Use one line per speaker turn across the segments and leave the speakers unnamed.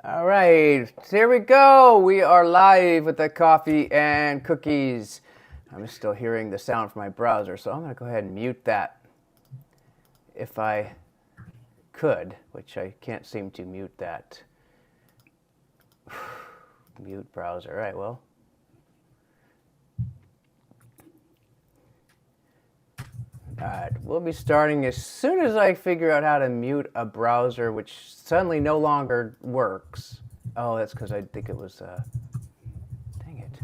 All right, here we go. We are live with the coffee and cookies. I'm still hearing the sound from my browser, so I'm going to go ahead and mute that if I could, which I can't seem to mute that. Mute browser. All right, well. All right, we'll be starting as soon as I figure out how to mute a browser, which suddenly no longer works. Oh, that's because I think it was, dang it.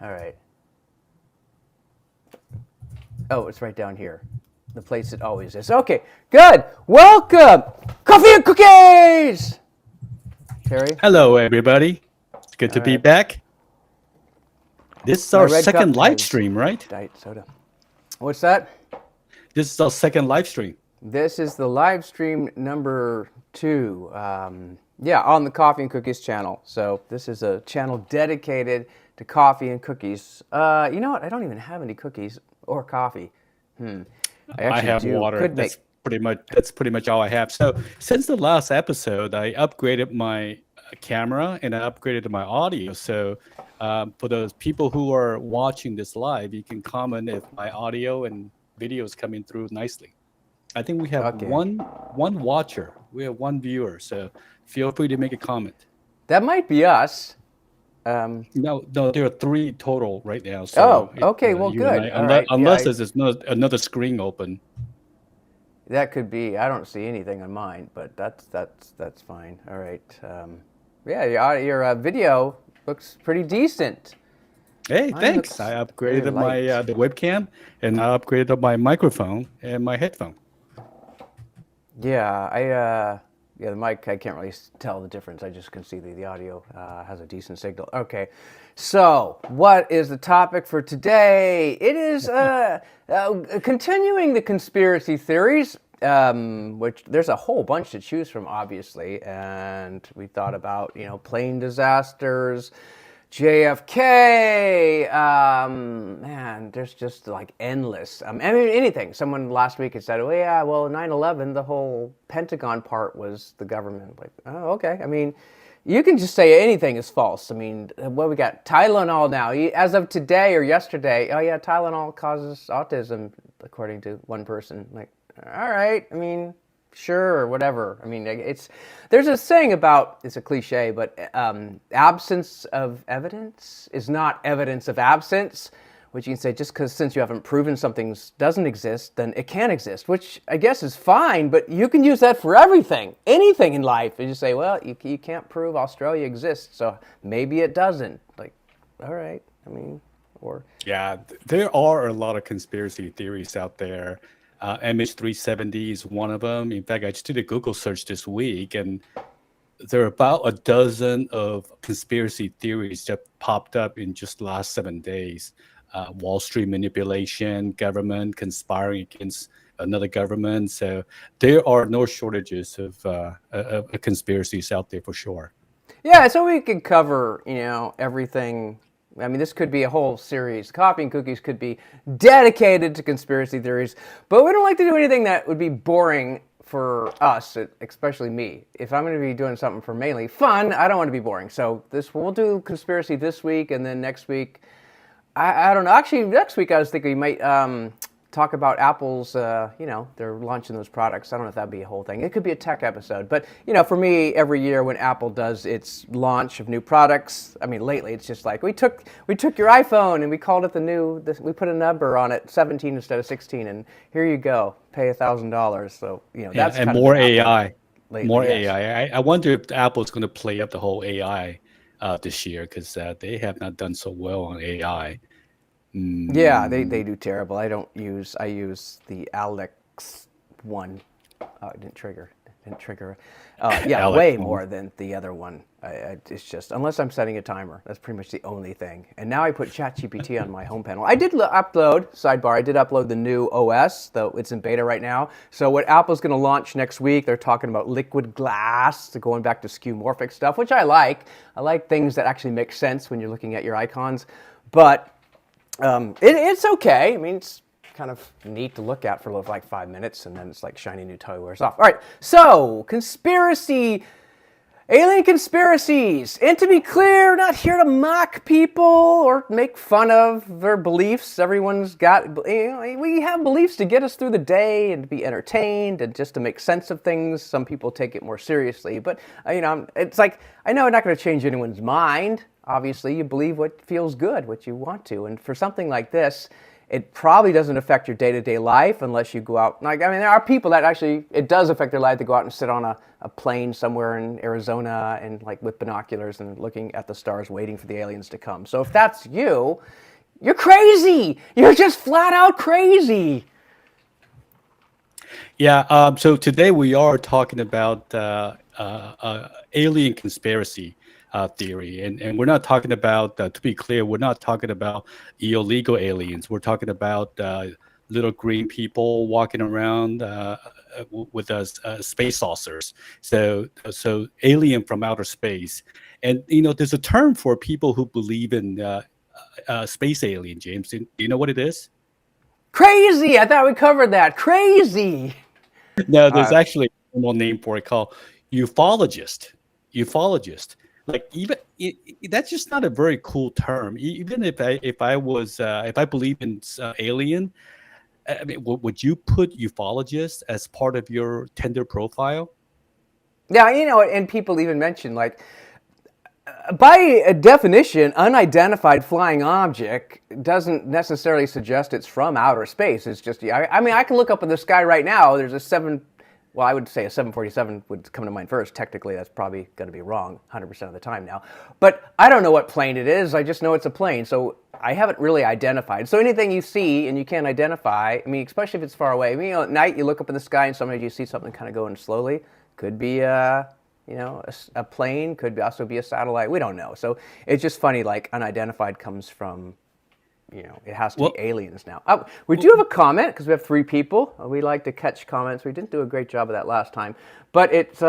All right. Oh, it's right down here. The place it always is. Okay, good. Welcome. Coffee and cookies. Terry?
Hello, everybody. It's good to be
right.
back. This is
My
our
red
second
cup
live
has
stream, right?
Diet soda. What's that?
This is our second live stream.
This is the live stream number 2. Yeah, on the Coffee and Cookies channel. So this is a channel dedicated to coffee and cookies. You know what? I don't even have any cookies or coffee.
I have water.
Could
That's
make.
pretty much all I have. So since the last episode, I upgraded my camera and I upgraded my audio. So for those people who are watching this live, you can comment if my audio and video is coming through nicely. I think we have one watcher. We have one viewer. So feel free to make a comment.
That might be us.
No, there are 3 total right now. So
okay, well, good.
Unless there's another screen open.
That could be. I don't see anything on mine, but that's fine. All right. Yeah, your video looks pretty decent.
Hey,
Mine
thanks. I upgraded my the webcam, and I upgraded my microphone and my headphone.
Yeah, the mic, I can't really tell the difference. I just can see the audio has a decent signal. Okay, so what is the topic for today? It is continuing the conspiracy theories, which there's a whole bunch to choose from, obviously. And we thought about, plane disasters, JFK, man, there's just like endless. I mean, anything. Someone last week had said, oh, yeah, well, 9/11, the whole Pentagon part was the government. Like, oh, okay. I mean, you can just say anything is false. I mean, what we got? Tylenol now. As of today or yesterday, oh, yeah, Tylenol causes autism, according to one person. Like, all right. I mean, sure, or whatever. I mean, there's a saying about, it's a cliche, but absence of evidence is not evidence of absence, which you can say just because since you haven't proven something doesn't exist, then it can't exist, which I guess is fine, but you can use that for everything, anything in life. You just say, well, you can't prove Australia exists, so maybe it doesn't. Like, all right, I mean, or...
Yeah, there are a lot of conspiracy theories out there. MH370 is one of them. In fact, I just did a Google search this week, and there are about a dozen of conspiracy theories that popped up in just the last 7 days. Wall Street manipulation, government conspiring against another government. So there are no shortages of conspiracies out there for sure.
Yeah, so we could cover, everything. I mean, this could be a whole series. Coffee and Cookies could be dedicated to conspiracy theories, but we don't like to do anything that would be boring for us, especially me. If I'm going to be doing something for mainly fun, I don't want to be boring. So we'll do conspiracy this week, and then next week, I don't know. Actually, next week I was thinking we might talk about Apple's, they're launching those products. I don't know if that'd be a whole thing. It could be a tech episode. But, for me, every year when Apple does its launch of new products, I mean, lately it's just like, we took your iPhone and we called it we put a number on it, 17 instead of 16, and here you go, pay $1,000. So, that's
and
kind
more
of
AI.
Lately,
More
yes.
AI. I wonder if Apple's going to play up the whole AI this year, because they have not done so well on AI.
Yeah, they do terrible. I use the Alex one. Oh, it didn't trigger. Yeah,
Alex
way
one.
more than the other one. It's just, unless I'm setting a timer, that's pretty much the only thing. And now I put ChatGPT on my home panel. I did upload the new OS, though it's in beta right now. So what Apple's going to launch next week, they're talking about liquid glass, going back to skeuomorphic stuff, which I like. I like things that actually make sense when you're looking at your icons. But it's okay. I mean, it's kind of neat to look at for like 5 minutes, and then it's like shiny new toy wears off. All right, so alien conspiracies. And to be clear, not here to mock people or make fun of their beliefs. Everyone's got, we have beliefs to get us through the day and to be entertained and just to make sense of things. Some people take it more seriously, but it's like, I know I'm not going to change anyone's mind. Obviously, you believe what feels good, what you want to. And for something like this, it probably doesn't affect your day-to-day life unless you go out. There are people that actually, it does affect their life to go out and sit on a plane somewhere in Arizona and like with binoculars and looking at the stars waiting for the aliens to come. So if that's you, you're crazy. You're just flat out crazy.
Yeah, so today we are talking about alien conspiracy theory. And we're not talking about, to be clear, we're not talking about illegal aliens. We're talking about little green people walking around with space saucers. So alien from outer space. And, there's a term for people who believe in space alien, James. Do you know what it is?
Crazy! I thought we covered that. Crazy!
No, there's actually a formal name for it called ufologist. Ufologist. Like that's just not a very cool term. Even if I believe in alien, I mean, would you put ufologist as part of your Tinder profile?
Yeah, and people even mention like, by definition, unidentified flying object doesn't necessarily suggest it's from outer space. It's just, I can look up in the sky right now. There's I would say a 747 would come to mind first. Technically, that's probably going to be wrong 100% of the time now. But I don't know what plane it is. I just know it's a plane. So I haven't really identified. So anything you see and you can't identify, especially if it's far away. At night you look up in the sky and sometimes you see something kind of going slowly. Could be a plane. Could also be a satellite. We don't know. So it's just funny. Like unidentified comes from. It has to be aliens now. We do have a comment because we have 3 people. We like to catch comments. We didn't do a great job of that last time, but it's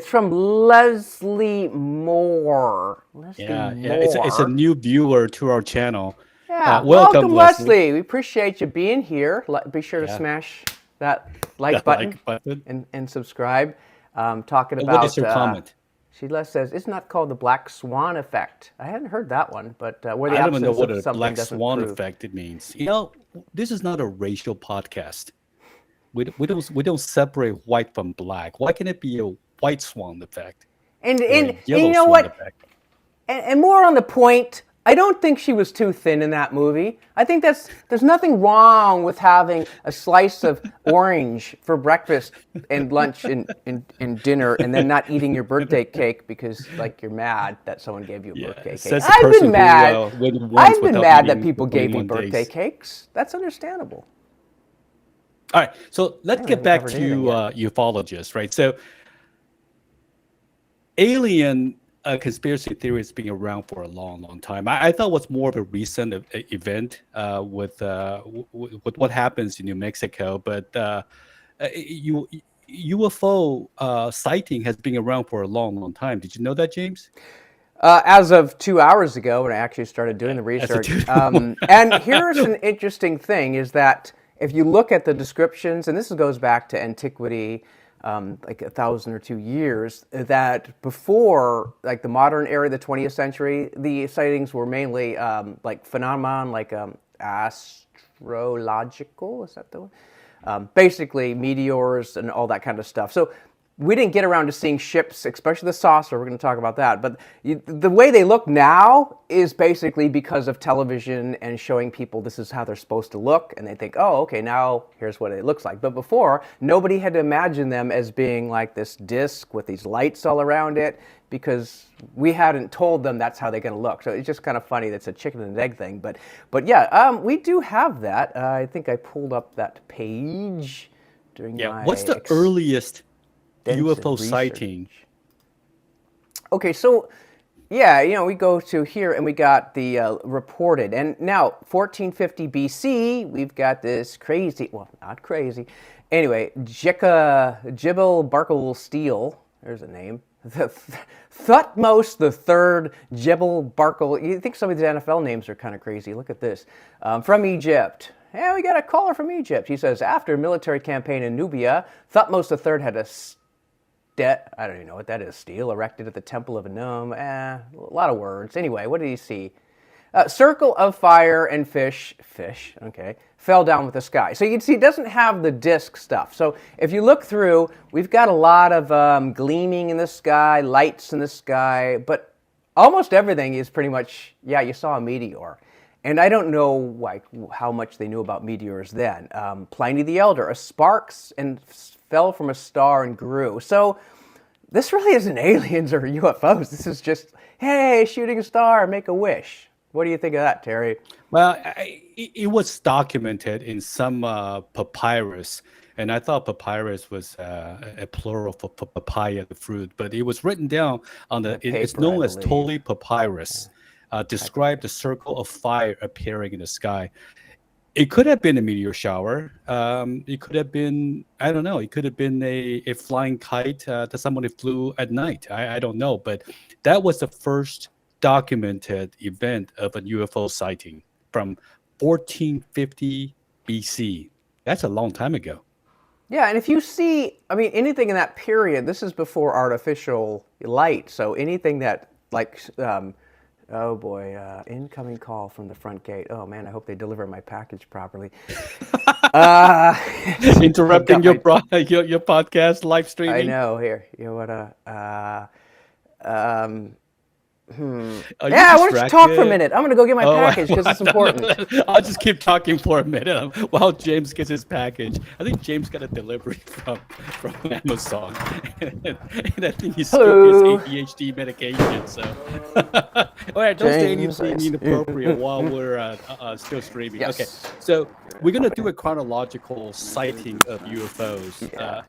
from Leslie Moore.
Yeah. It's a new viewer to our channel.
Yeah, welcome Leslie. We appreciate you being here. Be sure to smash that like button and subscribe. Talking about
what is your comment?
She says, it's not called the black swan effect. I hadn't heard that one, but where the
I don't
absence
know what
of
a
something
black
doesn't
swan
prove.
effect it means. This is not a racial podcast. We don't separate white from black. Why can it be a white swan effect?
And
you know what?
Effect? And more on the point, I don't think she was too thin in that movie. I think there's nothing wrong with having a slice of orange for breakfast and lunch and dinner, and then not eating your birthday cake because like you're mad that someone gave you a birthday cake. I've been mad. I've been mad that people gave me birthday cakes. That's understandable.
All right, so let's get back to ufologists, right? So alien conspiracy theory has been around for a long, long time. I thought it was more of a recent event with what happens in New Mexico, but UFO sighting has been around for a long, long time. Did you know that, James?
As of 2 hours ago, when I actually started doing the research. And here's an interesting thing, is that if you look at the descriptions, and this goes back to antiquity, like 1,000 or 2 years, that before like the modern era, the 20th century, the sightings were mainly like phenomenon, like astrological, is that the one? Basically meteors and all that kind of stuff. So we didn't get around to seeing ships, especially the saucer. We're going to talk about that. But the way they look now is basically because of television and showing people this is how they're supposed to look. And they think, oh, okay, now here's what it looks like. But before, nobody had to imagine them as being like this disc with these lights all around it, because we hadn't told them that's how they're going to look. So it's just kind of funny. That's a chicken and egg thing. But yeah, we do have that. I think I pulled up that page during my...
What's the earliest UFO
research.
sighting?
Okay, so yeah, we go to here and we got the reported, and now 1450 BC, we've got this crazy, well, not crazy, anyway, Jibble Barkle Steel, there's a name, Thutmose the Third Jibble Barkle. You think some of these NFL names are kind of crazy? Look at this, from Egypt. we got a caller from Egypt. He says, after a military campaign in Nubia, Thutmose III had a I don't even know what that is, stele erected at the temple of Enum. A lot of words. Anyway, what did he see? Circle of fire and fish, okay, fell down with the sky. So you can see it doesn't have the disc stuff. So if you look through, we've got a lot of gleaming in the sky, lights in the sky, but almost everything is pretty much, you saw a meteor. And I don't know how much they knew about meteors then. Pliny the Elder, a sparks and fell from a star and grew. So this really isn't aliens or UFOs. This is just, hey, shooting star, make a wish. What do you think of that, Terry?
Well, it was documented in some papyrus, and I thought papyrus was a plural for papaya, the fruit, but it was written down on it's known as Toli Papyrus, described the circle of fire appearing in the sky. It could have been a meteor shower. It could have been, I don't know, it could have been a flying kite that somebody flew at night. I don't know, but that was the first documented event of a UFO sighting from 1450 BC. That's a long time ago.
Yeah, and if you see, anything in that period, this is before artificial light, so anything that, oh boy, incoming call from the front gate. Oh man, I hope they deliver my package properly.
Interrupting your podcast live streaming.
I know, here, you know what, why don't you talk for a minute? I'm going to go get my package because it's important.
I'll just keep talking for a minute while James gets his package. I think James got a delivery from Amazon. And I think he skipped his ADHD medication. So, all right, don't say anything inappropriate while we're still streaming.
Yes.
Okay, so we're going to do a chronological sighting of UFOs.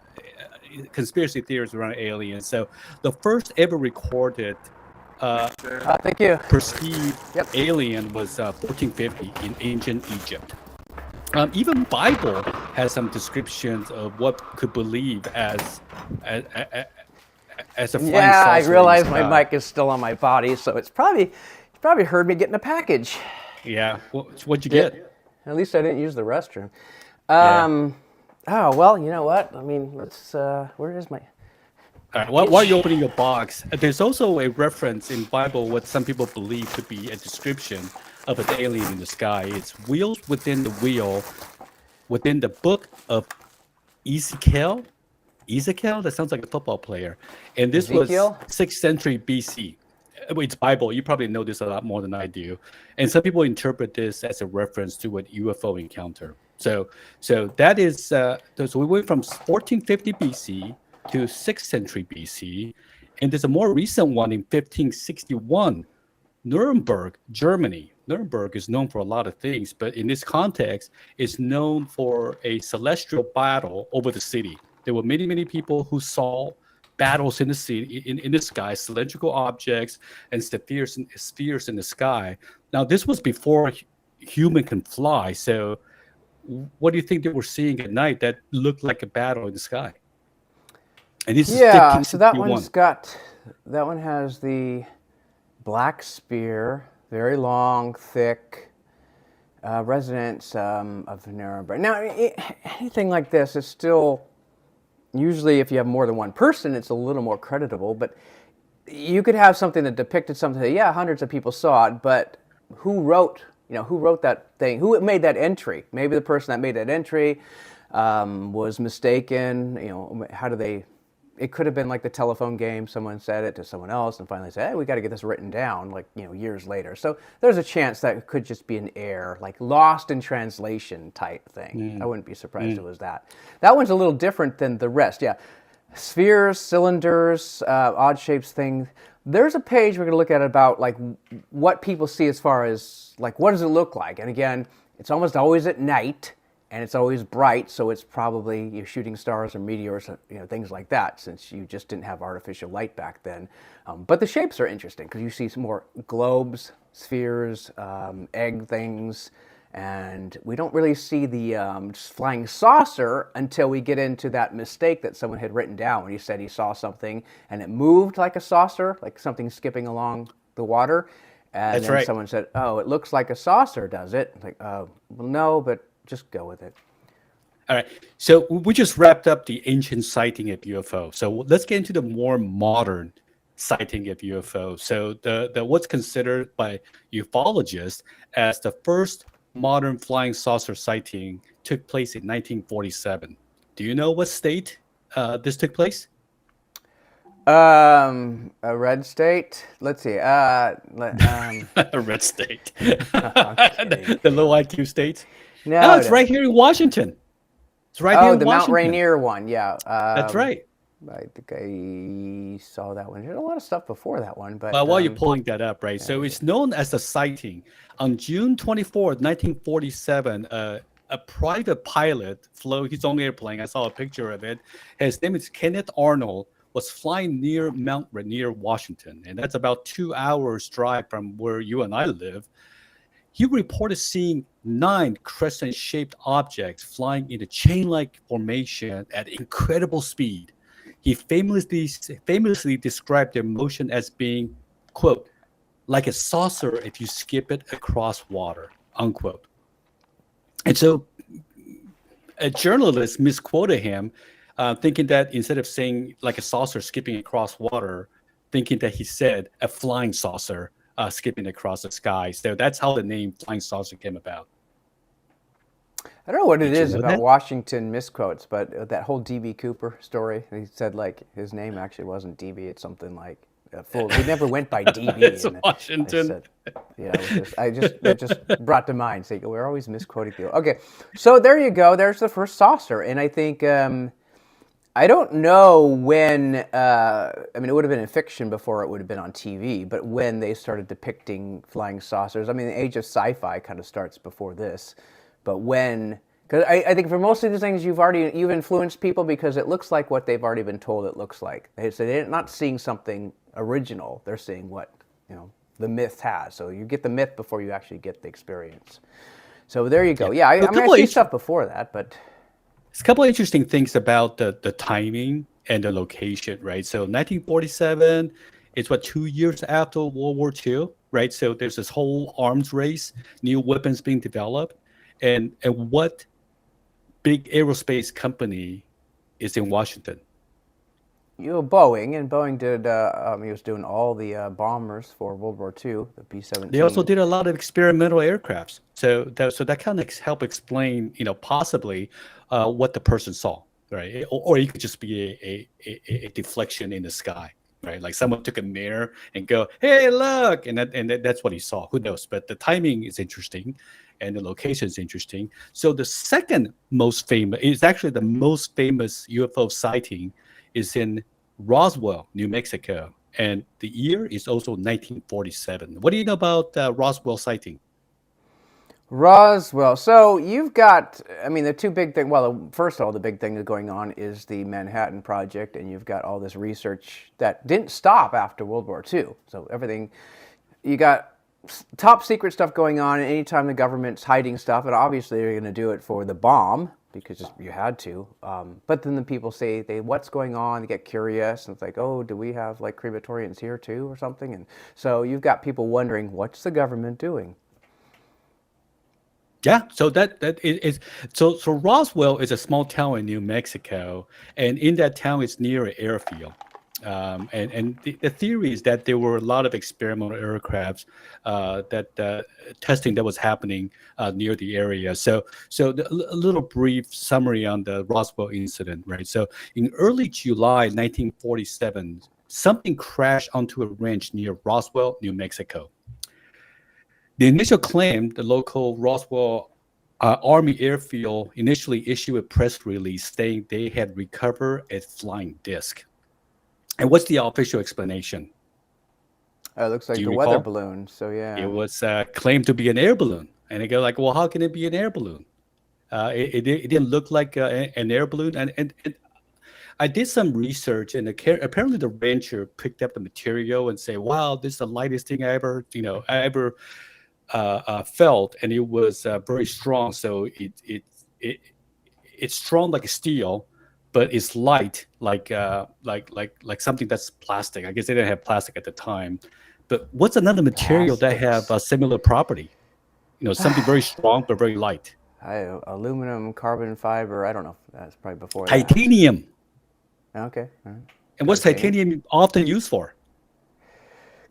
Conspiracy theories around aliens. So the first ever recorded
thank you.
perceived alien was 1450 in ancient Egypt. Even Bible has some descriptions of what could believe as a flying saucer.
Yeah, I realize my mic is still on my body, so you probably heard me getting a package.
Yeah, what'd you get?
At least I didn't use the restroom. Oh well, you know what? Let's. Where is my?
All right, while you're opening your box, there's also a reference in Bible what some people believe to be a description of an alien in the sky. It's wheels within the wheel, within the book of Ezekiel. Ezekiel? That sounds like a football player. And this
Ezekiel?
was 6th century BC. It's Bible. You probably know this a lot more than I do. And some people interpret this as a reference to an UFO encounter. So that is, so we went from 1450 BC to 6th century BC, and there's a more recent one in 1561, Nuremberg, Germany. Nuremberg is known for a lot of things, but in this context, it's known for a celestial battle over the city. There were many, many people who saw battles in the city, in the sky, cylindrical objects and spheres in the sky. Now, this was before human can fly, so what do you think they were seeing at night that looked like a battle in the sky? And this is
so that one has the black spear, very long, thick, residents of Nuremberg. Now, anything like this is still, usually if you have more than one person, it's a little more creditable, but you could have something that depicted something that, hundreds of people saw it, but who wrote that thing? Who made that entry? Maybe the person that made that entry was mistaken. How do they... It could have been like the telephone game. Someone said it to someone else and finally said, hey, we got to get this written down, years later. So there's a chance that it could just be an error, like lost in translation type thing. I wouldn't be surprised if it was that. That one's a little different than the rest. Yeah. Spheres, cylinders, odd shapes thing. There's a page we're going to look at about what people see as far as what does it look like? And again, it's almost always at night. And it's always bright, so it's probably shooting stars or meteors, things like that, since you just didn't have artificial light back then. But the shapes are interesting because you see some more globes, spheres, egg things, and we don't really see the flying saucer until we get into that mistake that someone had written down when he said he saw something and it moved like a saucer, like something skipping along the water. And then someone said, oh, it looks like a saucer, does it? Like, well, no, but just go with it.
All right. So we just wrapped up the ancient sighting of UFO. So let's get into the more modern sighting of UFO. So the what's considered by ufologists as the first modern flying saucer sighting took place in 1947. Do you know what state this took place?
A red state. Let's see.
A red state.
I'm kidding.
The low IQ states. No,
No,
it's
no.
right here in Washington. It's right here
Oh,
in
the Mount
Washington.
Rainier one. Yeah.
That's right.
I think I saw that one. There's a lot of stuff before that one, but
While you're pulling that up, right? So it's known as a sighting. On June 24th, 1947, a private pilot flew his own airplane. I saw a picture of it. His name is Kenneth Arnold, was flying near Mount Rainier, Washington. And that's about 2 hours drive from where you and I live. He reported seeing 9 crescent-shaped objects flying in a chain-like formation at incredible speed. He famously described their motion as being, quote, like a saucer if you skip it across water, unquote. And so a journalist misquoted him, thinking that instead of saying like a saucer skipping across water, thinking that he said a flying saucer skipping across the sky. So that's how the name flying saucer came about.
I don't know what it
Did you
is
know
about
that?
Washington misquotes, but that whole DB Cooper story, he said like his name actually wasn't DB, it's something like full. He never went by DB.
It's
and
Washington.
I said, that just brought to mind. So we're always misquoting people. Okay, so there you go. There's the first saucer, and I think I don't know when. I mean, it would have been in fiction before it would have been on TV, but when they started depicting flying saucers, I mean, the age of sci-fi kind of starts before this. But when, because I think for most of these things you've influenced people because it looks like what they've already been told it looks like. They're not seeing something original; they're seeing what the myth has. So you get the myth before you actually get the experience. So there you go. Yeah, I see stuff before that, but
there's a couple of interesting things about the timing and the location, right? So 1947 is 2 years after World War II, right? So there's this whole arms race, new weapons being developed. And what big aerospace company is in Washington?
Boeing, and Boeing did. He was doing all the bombers for World War II, the B-17.
They also did a lot of experimental aircrafts. So that kind of help explain, possibly what the person saw, right? Or it could just be a deflection in the sky, right? Like someone took a mirror and go, "Hey, look," and that's what he saw. Who knows? But the timing is interesting. And the location is interesting. So the second most famous is actually the most famous UFO sighting is in Roswell, New Mexico. And the year is also 1947. What do you know about Roswell sighting?
Roswell. So you've got, I mean, the two big things. Well, first of all, the big thing that's going on is the Manhattan Project, and you've got all this research that didn't stop after World War II. So everything, you got top secret stuff going on anytime the government's hiding stuff, and obviously they're going to do it for the bomb because you had to. But then the people say, what's going on? They get curious, and it's like, oh, do we have like crematorians here too or something? And so you've got people wondering, what's the government doing?
Yeah, so that is so Roswell is a small town in New Mexico, and in that town it's near an airfield. And the theory is that there were a lot of experimental aircrafts that testing that was happening near the area. So a little brief summary on the Roswell incident, right? So in early July 1947, something crashed onto a ranch near Roswell, New Mexico. The initial claim, the local Roswell Army Airfield initially issued a press release saying they had recovered a flying disc. And what's the official explanation?
It looks like
Do you
the weather
recall?
balloon. So yeah,
It was claimed to be an air balloon. And they go like, well, how can it be an air balloon? It didn't look like an air balloon. And I did some research, and apparently the rancher picked up the material and say, wow, this is the lightest thing I ever felt. And it was very strong. So it's strong like a steel, but it's light like something that's plastic. I guess they didn't have plastic at the time. But what's another material that have a similar property? Something very strong but very light.
Aluminum, carbon fiber. I don't know. That's probably before that.
Titanium.
Okay. All right.
And what's titanium often used for?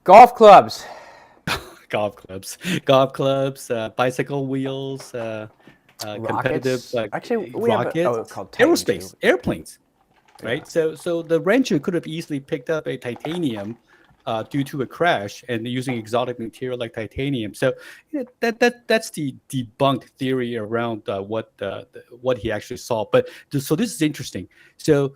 Golf clubs.
Golf clubs, bicycle wheels, competitive
Rockets. Actually, we have
rockets,
called Titan too.
aerospace, airplanes,
Yeah.
right? So the Ranger could have easily picked up a titanium due to a crash and using exotic material like titanium. So that's the debunked theory around what he actually saw. But so this is interesting. So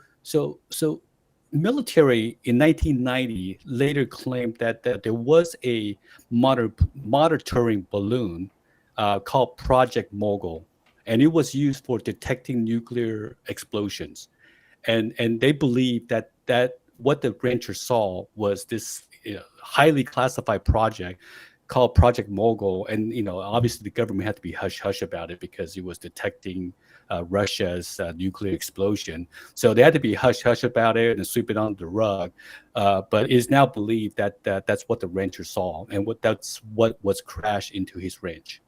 military in 1990 later claimed that there was a monitoring balloon called Project Mogul, and it was used for detecting nuclear explosions. And they believe that what the Rangers saw was this highly classified project called Project Mogul, and obviously the government had to be hush hush about it because it was detecting Russia's nuclear explosion. So they had to be hush hush about it and sweep it under the rug. But it is now believed that that's what the Rangers saw, and that's what was crashed into his range.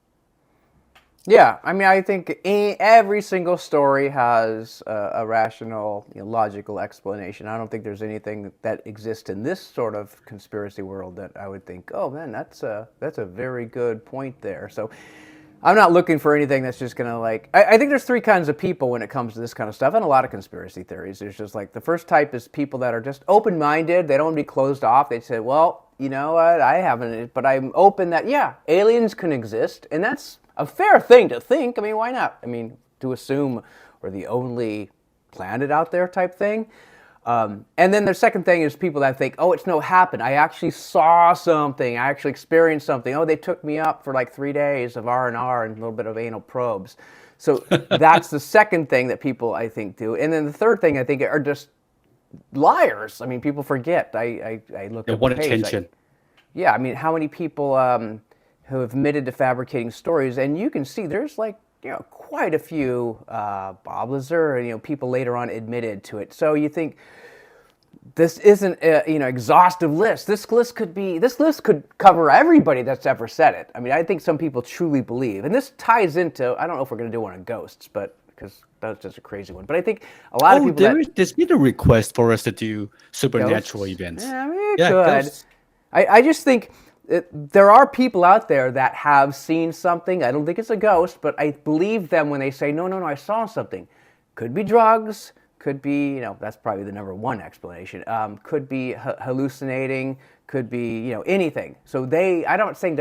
Yeah, I mean, I think every single story has a rational, logical explanation. I don't think there's anything that exists in this sort of conspiracy world that I would think, oh man, that's a very good point there. So I'm not looking for anything that's just gonna I think there's three kinds of people when it comes to this kind of stuff, and a lot of conspiracy theories. There's just the first type is people that are just open-minded. They don't want to be closed off. They say, well, you know what, I haven't, but I'm open that aliens can exist, and that's a fair thing to think. I mean, why not? I mean, to assume we're the only planet out there type thing. And then the second thing is people that think, oh, it's no happen. I actually saw something. I actually experienced something. Oh, they took me up for 3 days of R&R and a little bit of anal probes. So that's the second thing that people, I think, do. And then the third thing, I think, are just liars. I mean, people forget. I look at
want attention.
I mean, how many people who have admitted to fabricating stories, and you can see there's quite a few Bob Lazar, people later on admitted to it. So you think this isn't exhaustive list. This list could cover everybody that's ever said it. I mean, I think some people truly believe, and this ties into, I don't know if we're going to do one on ghosts, but because that's just a crazy one. But I think a lot of people
there's been a request for us to do supernatural
ghosts?
events.
Yeah, I mean, it could.
Ghosts.
I just think there are people out there that have seen something. I don't think it's a ghost, but I believe them when they say, no, I saw something. Could be drugs, could be, that's probably the number one explanation. Could be hallucinating, could be, anything. So I don't think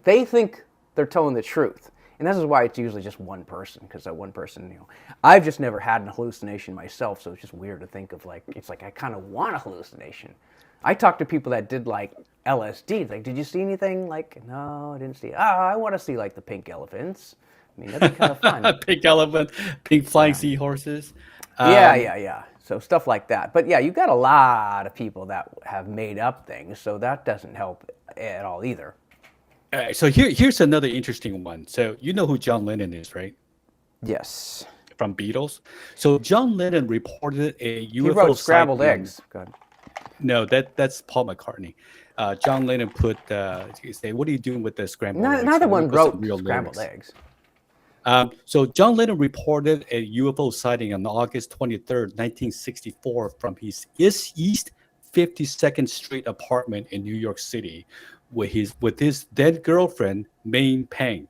they think they're telling the truth. And this is why it's usually just one person, because that one person, I've just never had an hallucination myself, so it's just weird to think of it's I kind of want a hallucination. I talked to people that did LSD. Did you see anything? No, I didn't see it. Oh, I want to see the pink elephants. I mean, that'd be kind of fun.
Pink elephant, pink flying seahorses.
Yeah. So stuff like that. But yeah, you've got a lot of people that have made up things, so that doesn't help at all either.
All right, so here's another interesting one. So you know who John Lennon is, right?
Yes.
From Beatles. So John Lennon reported a UFO.
He wrote Scrambled Eggs. Go ahead.
No, that's Paul McCartney. John Lennon put say, "What are you doing with the scrambled eggs?"
Neither one wrote
Scrambled
Eggs.
So John Lennon reported a UFO sighting on August 23rd, 1964, from his East 52nd Street apartment in New York City, with his dead girlfriend, May Pang.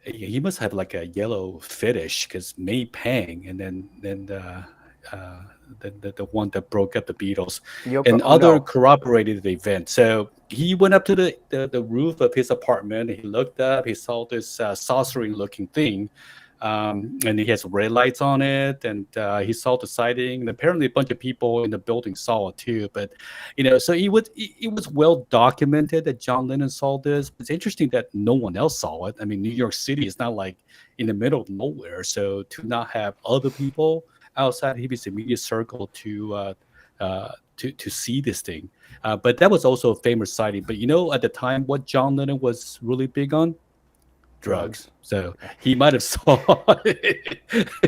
He must have a yellow fetish, because May Pang, and then the one that broke up the Beatles, and other corroborated the event. So he went up to the roof of his apartment. He looked up. He saw this saucering-looking thing, and he has red lights on it. And he saw the sighting. And apparently, a bunch of people in the building saw it too. But so it was well documented that John Lennon saw this. It's interesting that no one else saw it. I mean, New York City is not in the middle of nowhere. So to not have other people outside his immediate circle to see this thing, but that was also a famous sighting. But at the time, what John Lennon was really big on? Drugs. So he might have saw it.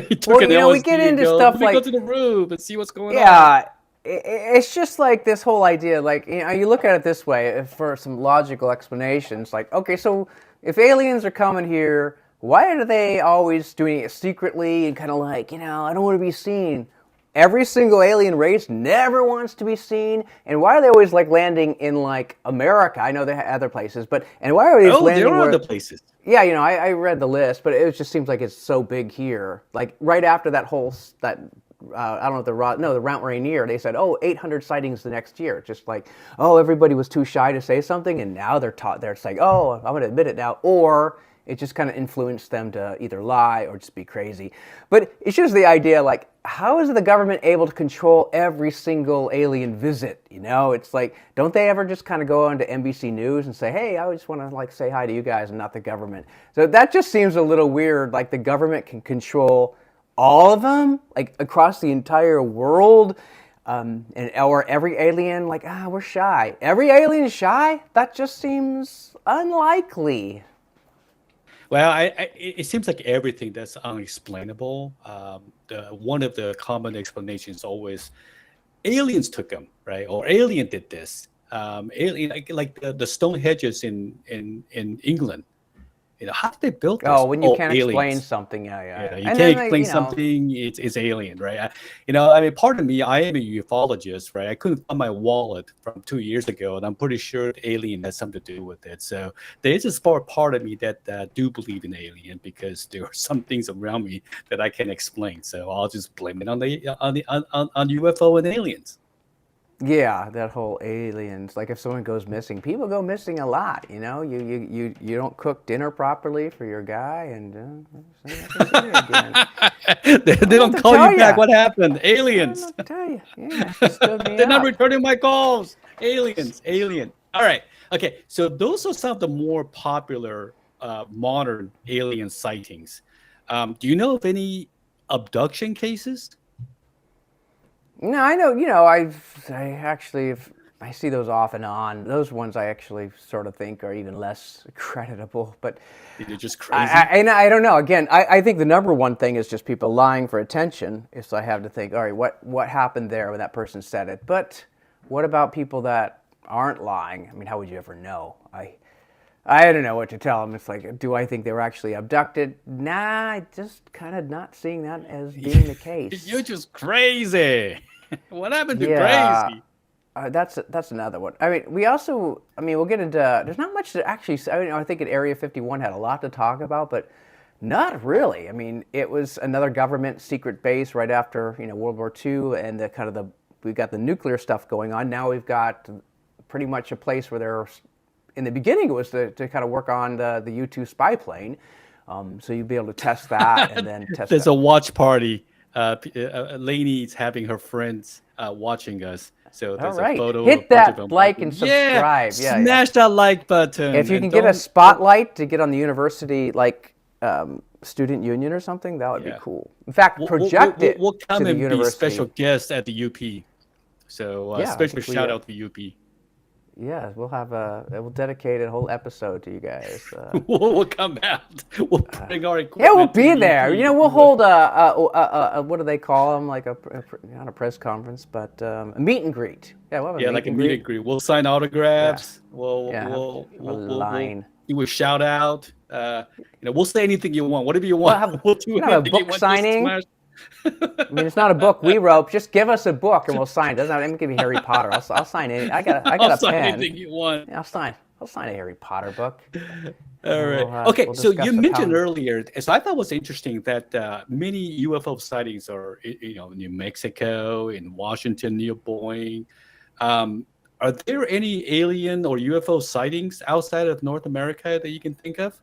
He took
we get into stuff
go to the roof and see what's going on.
Yeah, it's just this whole idea. You look at it this way for some logical explanations. Okay, so if aliens are coming here, why are they always doing it secretly and kind of like, I don't want to be seen? Every single alien race never wants to be seen. And why are they always like landing in like America? I know they have other places, and why are they landing
there are
where,
other places.
Yeah, I read the list, but it just seems like it's so big here. Like right after that I don't know the Mount Rainier, they said, 800 sightings the next year. Just like, everybody was too shy to say something, and now they're saying, I'm going to admit it now, or it just kind of influenced them to either lie or just be crazy. But it's just the idea, like, how is the government able to control every single alien visit? It's like, don't they ever just kind of go on to NBC News and say, hey, I just want to like say hi to you guys and not the government? So that just seems a little weird. Like the government can control all of them, like across the entire world, or every alien, like, we're shy. Every alien is shy? That just seems unlikely.
Well, it seems like everything that's unexplainable. One of the common explanations is always aliens took them, right? Or alien did this. Alien, like the stone hedges in England. How did they build this?
When you can't
aliens.
Explain something, yeah.
You can't explain something. It's alien, right? I mean, part of me, I am a ufologist, right? I couldn't find my wallet from 2 years ago, and I'm pretty sure the alien has something to do with it. So there is a part of me that do believe in alien, because there are some things around me that I can't explain. So I'll just blame it on UFO and aliens.
Yeah, that whole aliens. Like if someone goes missing, people go missing a lot. You don't cook dinner properly for your guy, and
they don't call you back. What happened? Aliens.
I tell you, yeah,
they're not returning my calls. Alien. All right. Okay. So those are some of the more popular modern alien sightings. Do you know of any abduction cases?
No, I know. I see those off and on. Those ones I actually sort of think are even less creditable. But
they're just crazy.
I don't know. Again, I think the number one thing is just people lying for attention. If I have to think, all right, what happened there when that person said it? But what about people that aren't lying? I mean, how would you ever know? I don't know what to tell them. It's like, do I think they were actually abducted? Nah, I just kind of not seeing that as being the case.
You're just crazy. What happened to crazy?
That's another one. I mean, we'll get into, there's not much to actually say. I think at Area 51 had a lot to talk about, but not really. I mean, it was another government secret base right after, World War II, and we've got the nuclear stuff going on. Now we've got pretty much a place where there's, in the beginning, it was to kind of work on the U-2 spy plane. So you'd be able to test that and then test
There's a watch party. Lainey's having her friends watching us. So there's a photo.
Hit that like and subscribe.
Yeah, smash that like button.
If you can get a spotlight to get on the university student union or something, that would be cool. In fact, project it.
We'll come
to the
and
university.
be special guests at the UP. So special shout out to UP.
Yeah, we'll dedicate a whole episode to you guys.
We'll come out. We'll bring our equipment.
Yeah, we'll be there. We'll hold a what do they call them? Like not a press conference, but a meet and greet. Yeah, we'll have a meet and greet.
We'll sign autographs.
Yeah.
We'll
line.
You will shout out. We'll say anything you want. Whatever you want. We'll do
a book signing. I mean, it's not a book we wrote. Just give us a book and we'll sign it. Doesn't have to be Harry Potter. I'll sign it. I got a
sign
pen.
Anything you want.
Yeah, I'll sign a Harry Potter book.
All right. Okay. So you mentioned earlier. So I thought it was interesting that many UFO sightings are, New Mexico, in Washington near Boeing. Are there any alien or UFO sightings outside of North America that you can think of?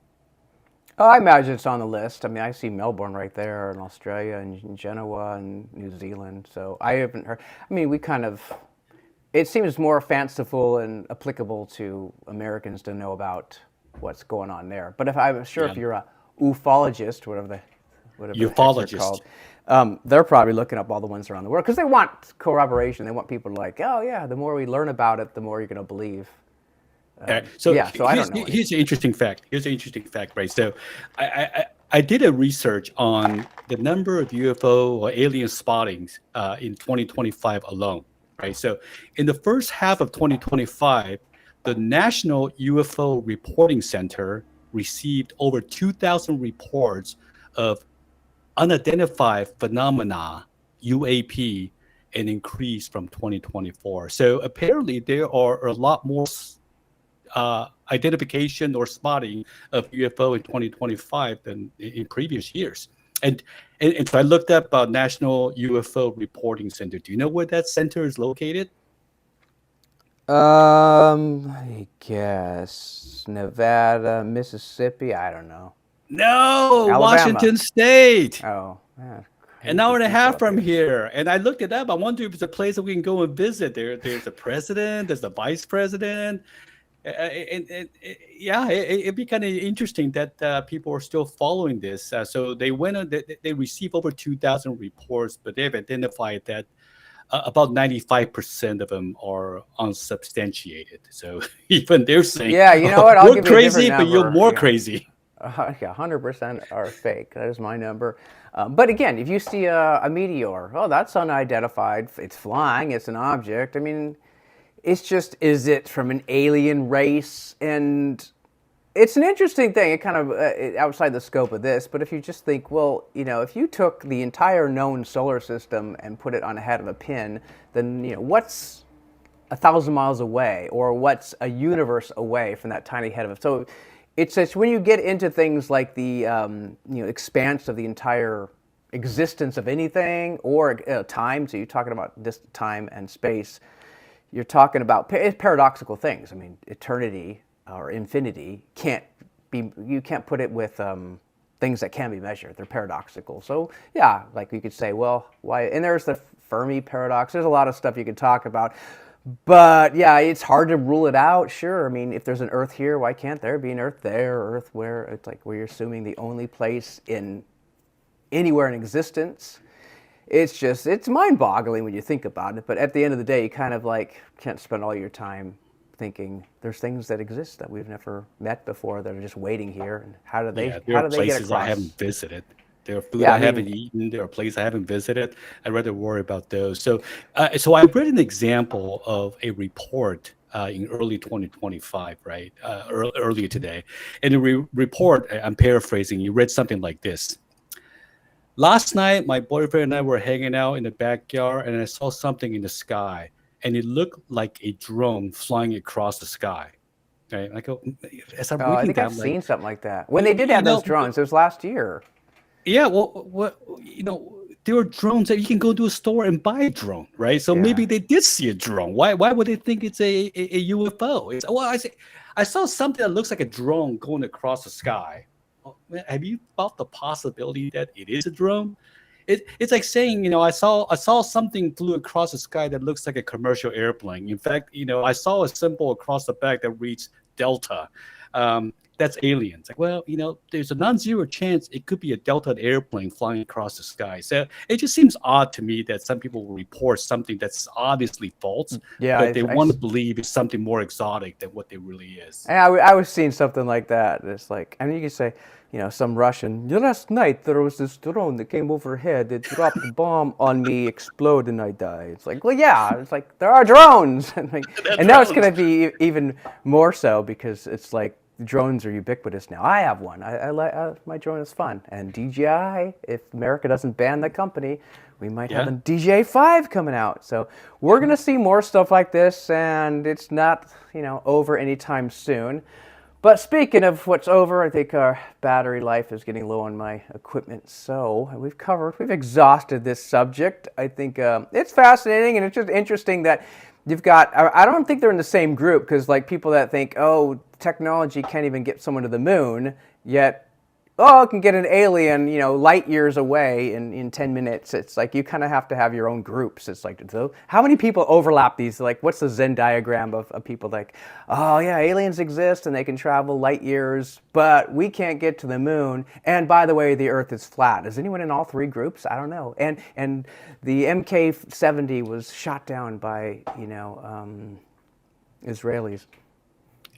Oh, I imagine it's on the list. I mean, I see Melbourne right there, in Australia, and Genoa, and New Zealand. So I haven't heard. I mean, it seems more fanciful and applicable to Americans to know about what's going on there. But I'm sure if you're a ufologist, whatever
ufologist
called, they're probably looking up all the ones around the world because they want corroboration. They want people to like, oh yeah, the more we learn about it, the more you're going to believe.
So I don't know. Here's an interesting fact. Right? So I did a research on the number of UFO or alien spottings in 2025 alone. Right. So in the first half of 2025, the National UFO Reporting Center received over 2,000 reports of unidentified phenomena, UAP, an increase from 2024. So apparently there are a lot more identification or spotting of UFO in 2025 than in previous years. And so I looked up National UFO Reporting Center. Do you know where that center is located?
I guess Nevada, Mississippi. I don't know.
No,
Alabama.
Washington State.
Oh, man,
An
crazy
hour and a
people
half
up
from
here.
here. And I looked it up. I wonder if it's a place that we can go and visit. There's the president, there's the vice president. Yeah, it'd be kind of interesting that people are still following this. So they went on, they received over 2,000 reports, but they've identified that about 95% of them are unsubstantiated. So even they're saying,
Yeah, you know
oh,
what? I'll
we're
give you a different
crazy, but you're
number.
more
Yeah.
crazy.
Yeah, 100% are fake. That is my number. But again, if you see a meteor, oh, that's unidentified. It's flying. It's an object. I mean, it's just, is it from an alien race? And it's an interesting thing. It kind of outside the scope of this. But if you just think, well, if you took the entire known solar system and put it on a head of a pin, then what's 1,000 miles away, or what's a universe away from that tiny head of it? So it's just when you get into things like the expanse of the entire existence of anything, or time. So you're talking about this time and space. You're talking about paradoxical things. I mean, eternity or infinity you can't put it with things that can be measured. They're paradoxical. So yeah, like you could say, well, why? And there's the Fermi paradox. There's a lot of stuff you could talk about. But yeah, it's hard to rule it out. Sure, I mean, if there's an Earth here, why can't there be an Earth there, or Earth where? It's like we're assuming the only place in anywhere in existence. It's mind-boggling when you think about it. But at the end of the day, you kind of like can't spend all your time thinking there's things that exist that we've never met before that are just waiting here. And how do they
Yeah, there are
get
places I
across?
haven't visited. There are food
Yeah,
I
I
haven't
mean,
eaten. There are places I haven't visited. I'd rather worry about those. So I read an example of a report in early 2025, right? Earlier today. And the report, I'm paraphrasing, you read something like this. Last night, my boyfriend and I were hanging out in the backyard, and I saw something in the sky, and it looked like a drone flying across the sky. Right? And I go, as I'm
I
reading
think
that,
I've
I'm like,
seen something like that when they did
you
have those
know,
drones. It was last year.
yeah, well, there are drones that you can go to a store and buy a drone, right? So
Yeah.
maybe they did see a drone. Why would they think it's a UFO? I saw something that looks like a drone going across the sky. Well, have you thought the possibility that it is a drone? It's like saying, I saw something flew across the sky that looks like a commercial airplane. In fact, I saw a symbol across the back that reads Delta. That's aliens. Like, well, there's a non-zero chance it could be a Delta airplane flying across the sky. So it just seems odd to me that some people will report something that's obviously false,
Yeah,
but they want to believe it's something more exotic than what it really is.
I was seeing something like that. It's like, I mean, you could say, some Russian. Last night there was this drone that came overhead. It dropped a bomb on me, exploded, and I died. It's like, well, yeah. It's like there are drones, and now it's going to be even more so because it's like drones are ubiquitous now. I have one. I like my drone is fun. And DJI, if America doesn't ban the company, we might have a DJI 5 coming out. So we're going to see more stuff like this, and it's not, over anytime soon. But speaking of what's over, I think our battery life is getting low on my equipment. So we've exhausted this subject. I think it's fascinating, and it's just interesting that you've got, I don't think they're in the same group, because like people that think, oh, technology can't even get someone to the moon, yet, oh, it can get an alien, light years away in 10 minutes. It's like you kind of have to have your own groups. It's like, how many people overlap these? Like, what's the Venn diagram of people like, oh, yeah, aliens exist and they can travel light years, but we can't get to the moon. And by the way, the Earth is flat. Is anyone in all three groups? I don't know. And the MK-70 was shot down by, Israelis.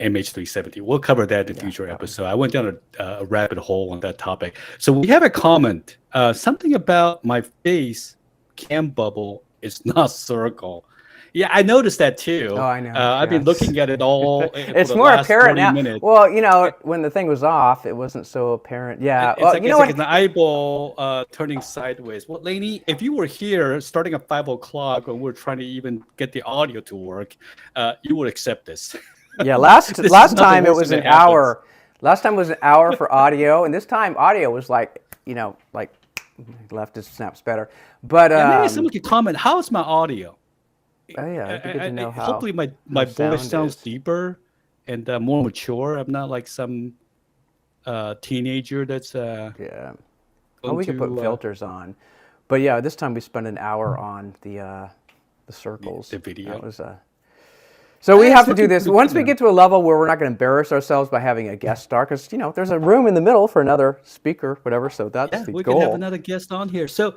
MH370. We'll cover that in a future episode. I went down a rabbit hole on that topic. So we have a comment. Something about my face cam bubble is not circle. Yeah, I noticed that too.
Oh, I know.
I've been
Yes.
looking at it all for
It's
the
more
last
apparent
40
now.
minutes.
Well, when the thing was off, it wasn't so apparent. Yeah.
It's
Well,
like
you know
it's like an
what?
eyeball turning sideways. Well, Lainey, if you were here starting at 5 o'clock when we're trying to even get the audio to work, you would accept this.
Yeah. Last
This is
last
not the
time it
worst
was
thing
an
that happens.
hour. Last time was an hour for audio, and this time audio was like left his snaps better. But
Yeah, maybe someone could comment. How's my audio?
oh yeah, it'd be good to know
Hopefully,
how
my voice
sound
sounds
is.
deeper and more mature. I'm not like some teenager that's
Yeah. Oh,
going
we could put
to
filters on, but yeah, this time we spent an hour on the circles.
the
That
video.
was So we have
It's
to do
looking
this
pretty
once
good
we
now.
get to a level where we're not going to embarrass ourselves by having a guest star, because there's a room in the middle for another speaker, whatever. So that's
Yeah,
the
we can have
goal.
another guest on here. So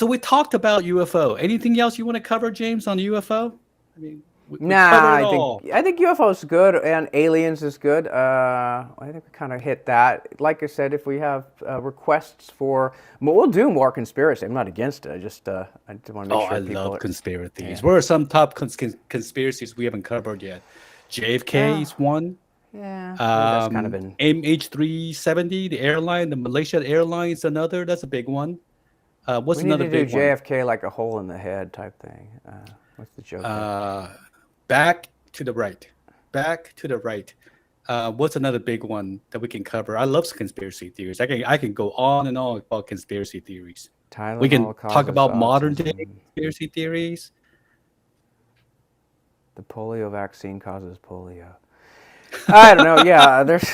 we talked about UFO. Anything else you want to cover, James, on UFO? I mean, we
Nah,
covered it
I think
all.
I think UFO is good and aliens is good. I think we kind of hit that. Like I said, if we have requests for, we'll do more conspiracy. I'm not against it. I just want to make
Oh,
sure
I
people.
love conspiracies.
Yeah.
What are some top conspiracies we haven't covered yet? JFK
Well,
is one.
yeah, I think that's kind of been.
MH370, the airline, the Malaysia airline is another. That's a big one. What's
We need
another
to do
big one?
JFK like a hole in the head type thing. What's the joke there?
Back to the right. Back to the right. What's another big one that we can cover? I love conspiracy theories. I can go on and on about conspiracy theories. We can
Tylenol
talk
causes
about modern day
autism.
conspiracy theories.
The polio vaccine causes polio. I don't know. Yeah, there's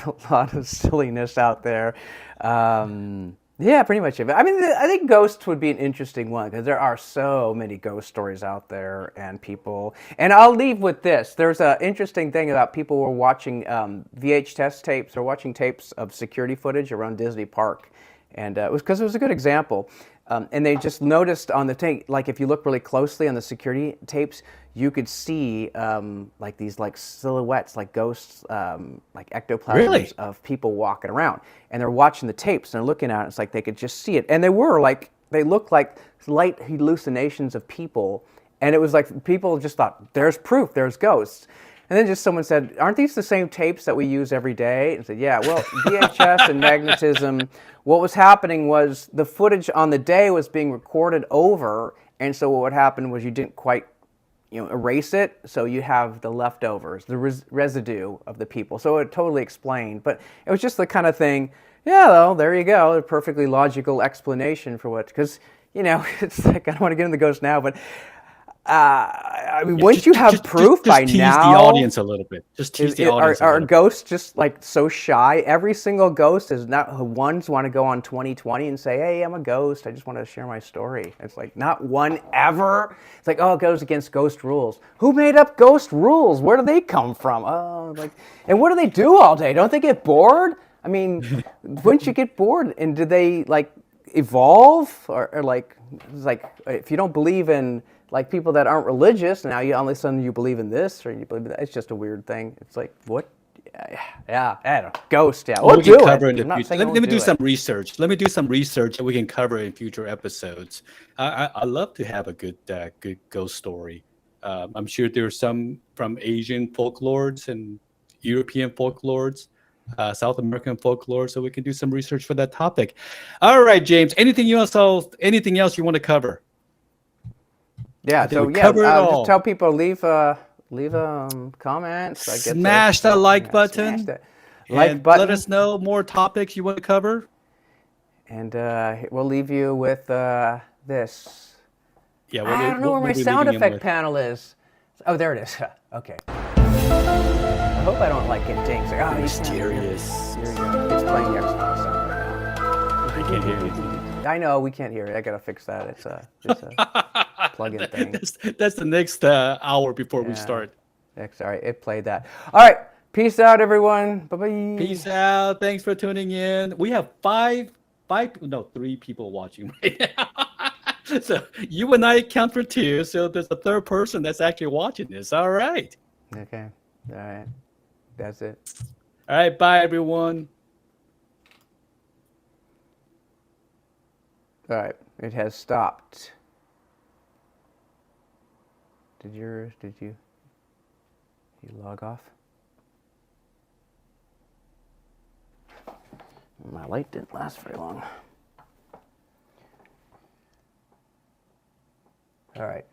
a lot of silliness out there. Yeah, pretty much. I mean, I think ghosts would be an interesting one because there are so many ghost stories out there and people. And I'll leave with this. There's an interesting thing about people who were watching VHS tapes or watching tapes of security footage around Disney Park, and it was because it was a good example. And they just noticed on the tape, like if you look really closely on the security tapes, you could see like these like silhouettes, like ghosts, like ectoplasms
Really?
of people walking around. And they're watching the tapes and they're looking at it. It's like they could just see it. And they looked like light hallucinations of people. And it was like people just thought, there's proof, there's ghosts. And then just someone said, aren't these the same tapes that we use every day? And said, yeah, well, VHS and magnetism, what was happening was the footage on the day was being recorded over. And so what would happen was you didn't quite erase it, so you have the leftovers, the residue of the people. So it totally explained. But it was just the kind of thing, yeah, well, there you go, a perfectly logical explanation for what, because, it's like, I don't want to get into the ghost now, but I mean, once you have proof by
tease
now,
the audience a little bit. Just tease the audience a
are
little bit.
ghosts just like so shy? Every single ghost is not ones want to go on 2020 and say, "Hey, I'm a ghost. I just want to share my story." It's like not one ever. It's like, oh, it goes against ghost rules. Who made up ghost rules? Where do they come from? Oh, like, and what do they do all day? Don't they get bored? I mean, wouldn't you get bored? And do they like evolve or like it's like if you don't believe in like people that aren't religious, now you all of a sudden you believe in this or you believe in that. It's just a weird thing. It's like what? Yeah, I don't know. Ghost. Yeah,
Well,
we'll
we can
do
cover
it.
in
I'm
the
not
future.
saying I
Let
won't
me do
do
some
it.
research. Let me do some research that we can cover in future episodes. I love to have a good ghost story. I'm sure there's some from Asian folklores and European folklores, South American folklore, so we can do some research for that topic. All right, James. Anything else? Anything else you want to cover?
Yeah.
I think
So
we
yeah,
covered it
just
all.
tell people leave comments. I get those.
Smash that like
Smash
button
that like
and let
button,
us know more topics you want to cover.
and we'll leave you with this.
Yeah,
I don't know where
what
my
we'll be
sound
leaving him
effect
with.
panel is. Oh, there it is. Okay. I hope I don't like get dings. Like, oh, you can't hear it.
Mysterious.
Here you go. It's playing the X-Files sound right
I can't hear anything.
now. I know we can't hear it. I gotta fix that. It's a plug-in thing.
That's the next hour before we
Yeah.
start.
All right, it played that. All right. Peace out, everyone. Bye bye.
Peace out. Thanks for tuning in. We have three people watching right now. So you and I count for two. So there's a third person that's actually watching this. All right.
Okay. All right. That's it.
All right. Bye, everyone.
All right. It has stopped. Did you log off? My light didn't last very long. All right.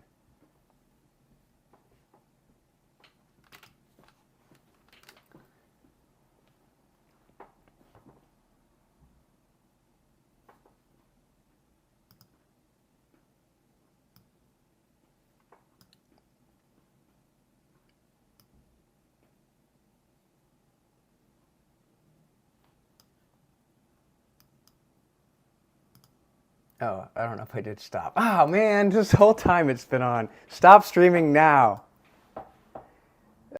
Oh, I don't know if I did stop. Oh man, this whole time it's been on. Stop streaming now.